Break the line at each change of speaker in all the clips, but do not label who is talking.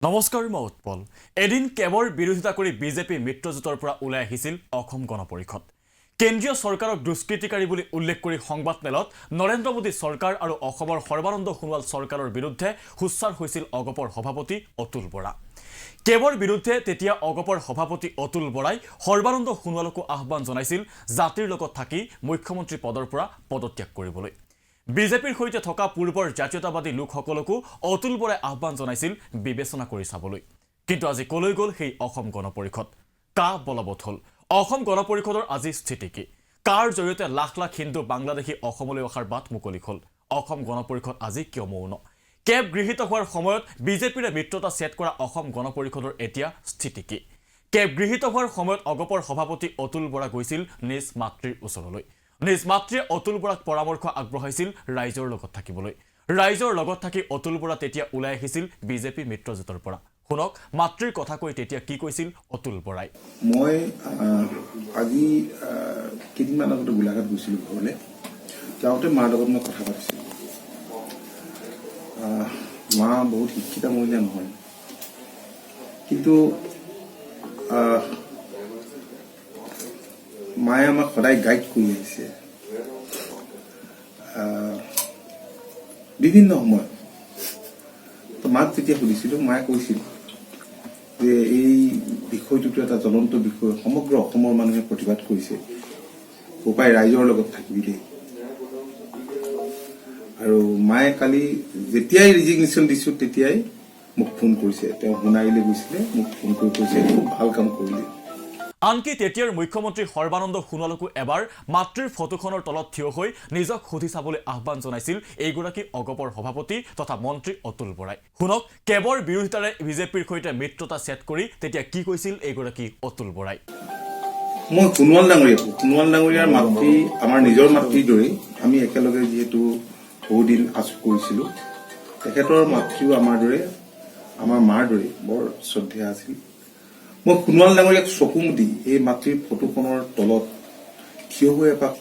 নমস্কাৰ মই উৎপল এদিন কেৱল বিৰোধিতা কৰি বিজেপি মিত্ৰজোঁটৰ পৰা ওলাই আহিছিল অসম গণ পৰিষদ কেন্দ্ৰীয় চৰকাৰক দুষ্কৃতিকাৰী বুলি উল্লেখ কৰি সংবাদ মেলত নৰেন্দ্ৰ মোদী চৰকাৰ আৰু অসমৰ সৰ্বানন্দ সোণোৱাল চৰকাৰৰ বিৰুদ্ধে হুঁচাৰ হৈছিল অগপৰ সভাপতি অতুল বৰা কেৱল বিৰুদ্ধে তেতিয়া অগপৰ সভাপতি অতুল বৰাই সৰ্বানন্দ সোণোৱালকো আহ্বান জনাইছিল জাতিৰ লগত থাকি মুখ্যমন্ত্ৰী পদৰ পৰা পদত্যাগ কৰিবলৈ বিজেপিৰ সৈতে থকা পূৰ্বৰ জাতীয়তাবাদী লোকসকলকো অতুল বৰাই আহ্বান জনাইছিল বিবেচনা কৰি চাবলৈ কিন্তু আজি কলৈ গ'ল সেই অসম গণ পৰিষদ কা বলবৎ হ'ল অসম গণ পৰিষদৰ আজি স্থিতি কি কাৰ জৰিয়তে লাখ লাখ হিন্দু বাংলাদেশী অসমলৈ অহাৰ বাট মুকলি হ'ল অসম গণ পৰিষদ আজি কিয় মৌন কেব গৃহীত হোৱাৰ সময়ত বিজেপিৰে মিত্ৰতা ছেট কৰা অসম গণ পৰিষদৰ এতিয়া স্থিতি কি কেব গৃহীত হোৱাৰ সময়ত অগপৰ সভাপতি অতুল বৰা গৈছিল নিজ মাতৃৰ ওচৰলৈ নিজ মাতৃয়ে অতুল বৰাক পৰামৰ্শ আগবঢ়াইছিল ৰাইজৰ লগত থাকিবলৈ ৰাইজৰ লগত থাকি অতুল বৰা তেতিয়া ওলাই আহিছিল বিজেপি মিত্ৰজোঁটৰ পৰা শুনক মাতৃৰ কথা কৈ তেতিয়া কি কৈছিল অতুল বৰাই
মই আজি কেইদিনমান আগতে গোলাঘাট গৈছিলোঁ ঘৰলৈ যাওঁতে মাৰ লগত মই কথা পাতিছিলোঁ মা বহুত শিক্ষিত মহিলা নহয় কিন্তু মায়ে আমাক সদায় গাইড কৰি আহিছে বিভিন্ন সময়ত মাক যেতিয়া সুধিছিলোঁ মায়ে কৈছিল যে এই বিষয়টোতো এটা জ্বলন্ত বিষয় সমগ্ৰ অসমৰ মানুহে প্ৰতিবাদ কৰিছে উপায় ৰাইজৰ লগত থাকিবি দেই আৰু মায়ে কালি যেতিয়াই ৰিজিগনেশ্যন দিছোঁ তেতিয়াই মোক ফোন কৰিছে তেওঁ সোণাৰীলৈ গৈছিলে মোক ফোন কৰি কৈছে খুব ভাল কাম কৰিলে
আনকি তেতিয়াৰ মুখ্যমন্ত্ৰী সৰ্বানন্দ সোণোৱালকো এবাৰ মাতৃৰ ফটোখনৰ তলত থিয় হৈ নিজক সুধি চাবলৈ আহ্বান জনাইছিল এইগৰাকী অগপৰ সভাপতি তথা মন্ত্ৰী অতুল বৰাই শুনক কেৱল বিৰোধিতাৰে বিজেপিৰ সৈতে মিত্ৰতা ছেট কৰি তেতিয়া কি কৈছিল এইগৰাকী অতুল বৰাই
মই সোণোৱাল ডাঙৰীয়াৰ মাতৃ আমাৰ নিজৰ মাতৃৰ দৰেই আমি একেলগে যিহেতু বহুদিন আছ কৰিছিলোঁ তেখেতৰ মাতৃও আমাৰ দৰে আমাৰ মাৰ দৰে বৰ শ্ৰদ্ধেয় আছিল মই সোণোৱাল ডাঙৰীয়াক চকু মুদি এই মাতৃৰ ফটোখনৰ তলত থিয় হৈ এপাক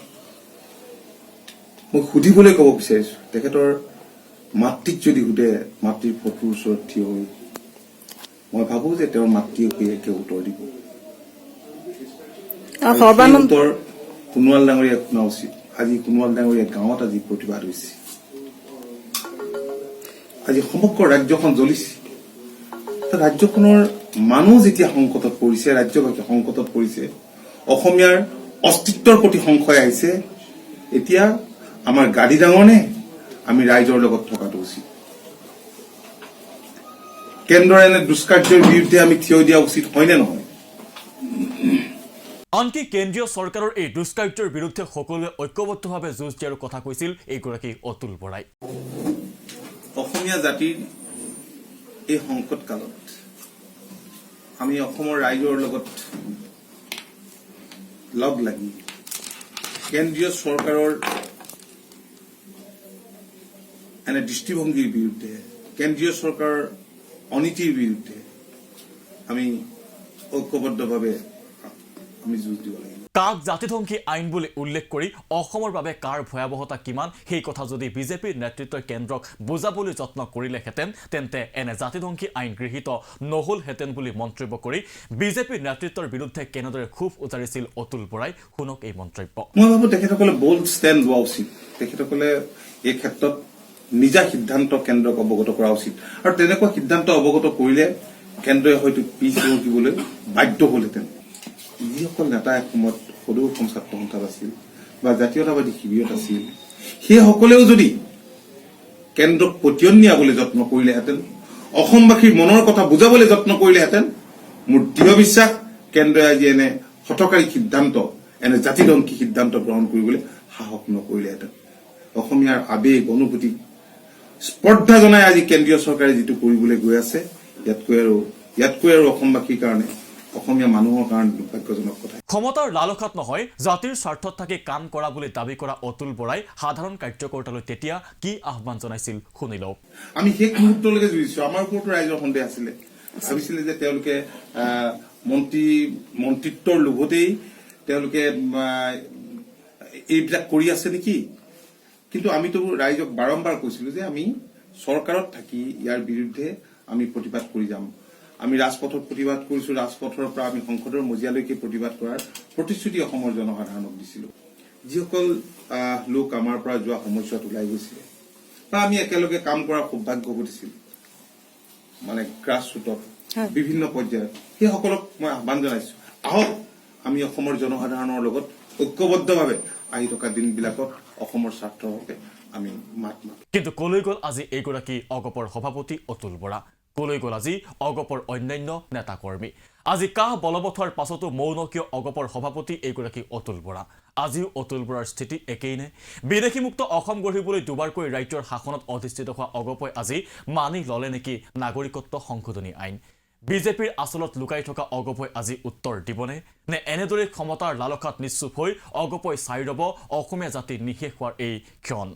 মই সুধিবলৈ ক'ব বিচাৰিছো তেখেতৰ মাতৃক যদি সোধে মাতৃৰ ফটোৰ ওচৰত থিয় হৈ মই ভাবো যে তেওঁৰ মাতৃয়ে একে উত্তৰ দিব উত্তৰ সোণোৱাল ডাঙৰীয়াক শুনা উচিত আজি সোণোৱাল ডাঙৰীয়া গাঁৱত আজি প্ৰতিবাদ হৈছে আজি সমগ্ৰ ৰাজ্যখন জ্বলিছে ৰাজ্যখনৰ মানুহ যেতিয়া সংকটত পৰিছে ৰাজ্যবাসী সংকটত পৰিছে অসমীয়াৰ অস্তিত্বৰ প্ৰতি সংশয় আহিছে এতিয়া আমাৰ গাড়ী ডাঙৰ নে আমি ৰাইজৰ লগত থকাটো উচিত কেন্দ্ৰৰ এনে দুষ্কাৰ্যৰ বিৰুদ্ধে আমি থিয় দিয়া উচিত হয়নে নহয়
আনকি কেন্দ্ৰীয় চৰকাৰৰ এই দুষ্কাৰ্যৰ বিৰুদ্ধে সকলোৱে ঐক্যবদ্ধভাৱে যুঁজ দিয়াৰ কথা কৈছিল এইগৰাকী অতুল বৰাই
অসমীয়া জাতিৰ এই সংকট কালত আমি অসমৰ ৰাইজৰ লগত লগ লাগি কেন্দ্ৰীয় চৰকাৰৰ এনে দৃষ্টিভংগীৰ বিৰুদ্ধে কেন্দ্ৰীয় চৰকাৰৰ অনীতিৰ বিৰুদ্ধে আমি ঐক্যবদ্ধভাৱে আমি যুঁজ দিব লাগিব
কাক জাতিধ্বংসী আইন বুলি উল্লেখ কৰি অসমৰ বাবে কাৰ ভয়াৱহতা কিমান সেই কথা যদি বিজেপিৰ নেতৃত্বই কেন্দ্ৰক বুজাবলৈ যত্ন কৰিলেহেঁতেন তেন্তে এনে জাতিধ্বংসী আইন গৃহীত নহলহেঁতেন বুলি মন্তব্য কৰি বিজেপিৰ নেতৃত্বৰ বিৰুদ্ধে কেনেদৰে ক্ষোভ উজাৰিছিল অতুল বৰাই শুনক এই মন্তব্য
মই ভাবো তেখেতসকলে বোল্ড ষ্টেণ্ড লোৱা উচিত তেখেতসকলে এই ক্ষেত্ৰত নিজা সিদ্ধান্ত কেন্দ্ৰক অৱগত কৰা উচিত আৰু তেনেকুৱা সিদ্ধান্ত অৱগত কৰিলে কেন্দ্ৰই হয়তো পিছ হুকিবলৈ বাধ্য হলহেঁতেন যিসকল নেতা এসময়ত সদৌ অসম ছাত্ৰ সন্থাত আছিল বা জাতীয়তাবাদী শিবিৰত আছিল সেইসকলেও যদি কেন্দ্ৰক পতিয়ন নিয়াবলৈ যত্ন কৰিলেহেঁতেন অসমবাসীৰ মনৰ কথা বুজাবলৈ যত্ন কৰিলেহেঁতেন মোৰ দৃঢ় বিশ্বাস কেন্দ্ৰই আজি এনে হঠকাৰী সিদ্ধান্ত এনে জাতিধ্বংসী সিদ্ধান্ত গ্ৰহণ কৰিবলৈ সাহস নকৰিলেহেঁতেন অসমীয়াৰ আবেগ অনুভূতি স্পৰ্ধা জনাই আজি কেন্দ্ৰীয় চৰকাৰে যিটো কৰিবলৈ গৈ আছে ইয়াতকৈ আৰু অসমবাসীৰ কাৰণে অসমীয়া মানুহৰ কাৰণে দুৰ্ভাগ্যজনক কথা
ক্ষমতাৰ লালসাত নহয় জাতিৰ স্বাৰ্থত থাকি কাম কৰা বুলি দাবী কৰা অতুল বৰাই সাধাৰণ কাৰ্যকৰ্তালৈ তেতিয়া কি আহ্বান জনাইছিল শুনি লওক
আমি শেষ মুহূৰ্তলৈকে জুৰিছো আমাৰ ওপৰতো ৰাইজৰ সন্দেহ আছিলে ভাবিছিলে যে তেওঁলোকে মন্ত্ৰিত্বৰ লোভতেই তেওঁলোকে এইবিলাক কৰি আছে নেকি কিন্তু আমিতো ৰাইজক বাৰম্বাৰ কৈছিলো যে আমি চৰকাৰত থাকি ইয়াৰ বিৰুদ্ধে আমি প্ৰতিবাদ কৰি যাম আমি ৰাজপথত প্ৰতিবাদ কৰিছো ৰাজপথৰ পৰা আমি সংসদৰ মজিয়ালৈকে প্ৰতিবাদ কৰাৰ প্ৰতিশ্ৰুতি অসমৰ জনসাধাৰণক দিছিলো যিসকল লোক আমাৰ পৰা যোৱা সময়ছোৱাত ওলাই গৈছিল বা আমি একেলগে কাম কৰাৰ সৌভাগ্য ঘটিছিল মানে গ্ৰাছৰুটত বিভিন্ন পৰ্যায়ত সেই সকলক মই আহ্বান জনাইছো আহক আমি অসমৰ জনসাধাৰণৰ লগত ঐক্যবদ্ধভাৱে আহি থকা দিনবিলাকত অসমৰ স্বাৰ্থৰ হকে আমি মাত মাতিম
কিন্তু কলৈ গ'ল আজি এইগৰাকী অগপৰ সভাপতি অতুল বৰা কলৈ গ'ল আজি অগপৰ অন্যান্য নেতা কৰ্মী আজি কাহ বলবৎৰ পাছতো মৌন কিয় অগপৰ সভাপতি এইগৰাকী অতুল বৰা আজিও অতুল বৰাৰ স্থিতি একেই নে বিদেশীমুক্ত অসম গঢ়িবলৈ দুবাৰকৈ ৰাজ্যৰ শাসনত অধিষ্ঠিত হোৱা অগপই আজি মানি ললে নেকি নাগৰিকত্ব সংশোধনী আইন বিজেপিৰ আচলত লুকাই থকা অগপই আজি উত্তৰ দিবনে নে এনেদৰে ক্ষমতাৰ লালসাত নিশ্চুপ হৈ অগপই চাই ৰব অসমীয়া জাতি নিশেষ হোৱাৰ এই ক্ষণ